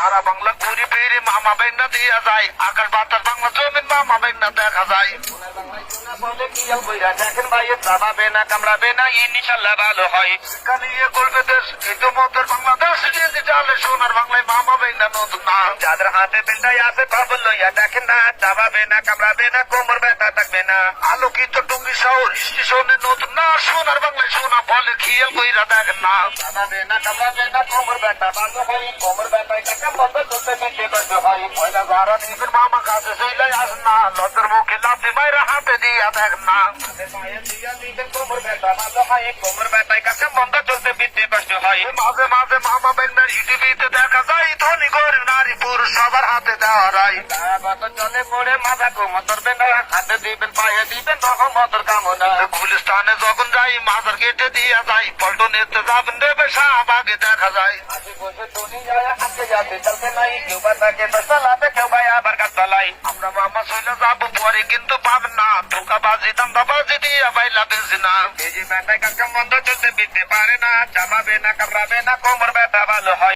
সারা বাংলা ঘুরি ফিরি মামা বেগনা দিয়া যায়, আকাশ বাতাস বাংলা জমিন মামা বেগনা দেখা যায়। দেখেন ভাই দাবাবে না কামড়াবে না ইনশাল্লাহ ভালো হয়। কালিয়ে করবে দেশ ইতিমধ্যে বাংলাদেশ চালে সোনার বাংলায় মামা বেগনা নতুন না। যাদের হাতে বেলটাই আছে খবর লইয়া দেখেন না, দাবাবে না কামড়াবে না কোমর ব্যথা থাকবে না। আলোকিত টুঙ্গি শহর স্টেশনে নতুন না, সোনার বাংলায় সোনা বলে খেয়াল কইরা দেখেন না। দাবাবে না কামড়াবে না কোমর ব্যথা ভালো হয়, কোমর ব্যথায় টাকা বন্ধ করতে বেশি কষ্ট হয়। পয়লা যারা নিবেন মামা কাছে চলে আসেন না, লজ্জার মুখে লাথি মাইরা হাতে দিয়া দেখেন না। কোমর ব্যথা ভালো হয়, কোমর ব্যথায় কাছে বন্ধ চলতে বিদ্যে কষ্ট হয়। মাঝে মাঝে মামা বেগনার টিভিতে দেখা যায় ধনী গরিব নারী পুরুষ সবার হাতে দেওয়া রায়। চলে পড়ে মাথা কোমর ধরবে না, হাতে দিবেন পায়ে দিবেন রহমতের কামনা। গুলিস্তানে যখন যাই মাজার কেটে দিয়া যায়, পল্টনেতে যাবেন দেবে শাহবাগে দেখা যায়। বসে টনি যায় হাতে যাতে চলতে নাই, কেউ বা তাকে চালাতে কেউ ভাই আবার গাছ চালাই। আমরা মামা চলে যাবো পরে কিন্তু পাবেন না, ধোকাবাজি দান্দাবাজি দিয়া বাইলা বেশি না। এই যে ব্যথায় কাজ বন্ধ চলতে বিতে পারে না, চাপাবে না কামড়াবে না কোমর ব্যথা ভালো হয়।